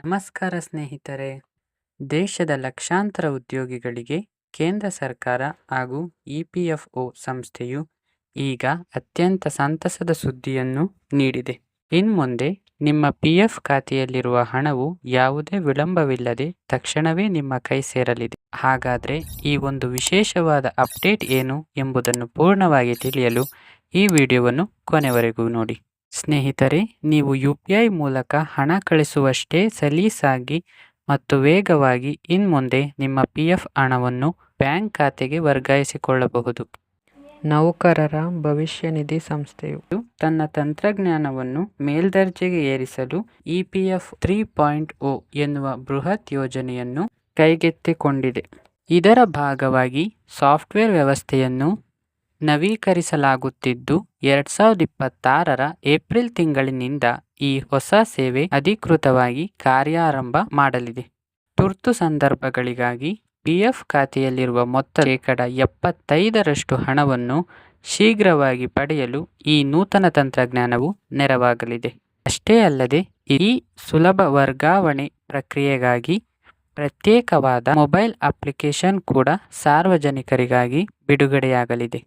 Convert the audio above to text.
ನಮಸ್ಕಾರ ಸ್ನೇಹಿತರೆ. ದೇಶದ ಲಕ್ಷಾಂತರ ಉದ್ಯೋಗಿಗಳಿಗೆ ಕೇಂದ್ರ ಸರ್ಕಾರ ಹಾಗೂ ಇಪಿಎಫ್ಒ ಸಂಸ್ಥೆಯು ಈಗ ಅತ್ಯಂತ ಸಂತಸದ ಸುದ್ದಿಯನ್ನು ನೀಡಿದೆ. ಇನ್ಮುಂದೆ ನಿಮ್ಮ ಪಿಎಫ್ ಖಾತೆಯಲ್ಲಿರುವ ಹಣವು ಯಾವುದೇ ವಿಳಂಬವಿಲ್ಲದೆ ತಕ್ಷಣವೇ ನಿಮ್ಮ ಕೈ ಸೇರಲಿದೆ. ಹಾಗಾದರೆ ಈ ಒಂದು ವಿಶೇಷವಾದ ಅಪ್ಡೇಟ್ ಏನು ಎಂಬುದನ್ನು ಪೂರ್ಣವಾಗಿ ತಿಳಿಯಲು ಈ ವಿಡಿಯೋವನ್ನು ಕೊನೆವರೆಗೂ ನೋಡಿ. ಸ್ನೇಹಿತರೆ, ನೀವು UPI ಮೂಲಕ ಹಣ ಕಳಿಸುವಷ್ಟೇ ಸಲೀಸಾಗಿ ಮತ್ತು ವೇಗವಾಗಿ ಇನ್ಮುಂದೆ ನಿಮ್ಮ PF ಹಣವನ್ನು ಬ್ಯಾಂಕ್ ಖಾತೆಗೆ ವರ್ಗಾಯಿಸಿಕೊಳ್ಳಬಹುದು. ನೌಕರರ ಭವಿಷ್ಯ ನಿಧಿ ಸಂಸ್ಥೆಯು ತನ್ನ ತಂತ್ರಜ್ಞಾನವನ್ನು ಮೇಲ್ದರ್ಜೆಗೆ ಏರಿಸಲು EPF 3.0 ಎನ್ನುವ ಬೃಹತ್ ಯೋಜನೆಯನ್ನು ಕೈಗೆತ್ತಿಕೊಂಡಿದೆ. ಇದರ ಭಾಗವಾಗಿ ಸಾಫ್ಟ್ವೇರ್ ವ್ಯವಸ್ಥೆಯನ್ನು ನವೀಕರಿಸಲಾಗುತ್ತಿದ್ದು 2026ರ ಏಪ್ರಿಲ್ ತಿಂಗಳಿನಿಂದ ಈ ಹೊಸ ಸೇವೆ ಅಧಿಕೃತವಾಗಿ ಕಾರ್ಯಾರಂಭ ಮಾಡಲಿದೆ. ತುರ್ತು ಸಂದರ್ಭಗಳಿಗಾಗಿ PF ಖಾತೆಯಲ್ಲಿರುವ ಮೊತ್ತದ 75% ಹಣವನ್ನು ಶೀಘ್ರವಾಗಿ ಪಡೆಯಲು ಈ ನೂತನ ತಂತ್ರಜ್ಞಾನವು ನೆರವಾಗಲಿದೆ. ಅಷ್ಟೇ ಅಲ್ಲದೆ ಈ ಸುಲಭ ವರ್ಗಾವಣೆ ಪ್ರಕ್ರಿಯೆಗಾಗಿ ಪ್ರತ್ಯೇಕವಾದ ಮೊಬೈಲ್ ಅಪ್ಲಿಕೇಶನ್ ಕೂಡ ಸಾರ್ವಜನಿಕರಿಗಾಗಿ ಬಿಡುಗಡೆಯಾಗಲಿದೆ.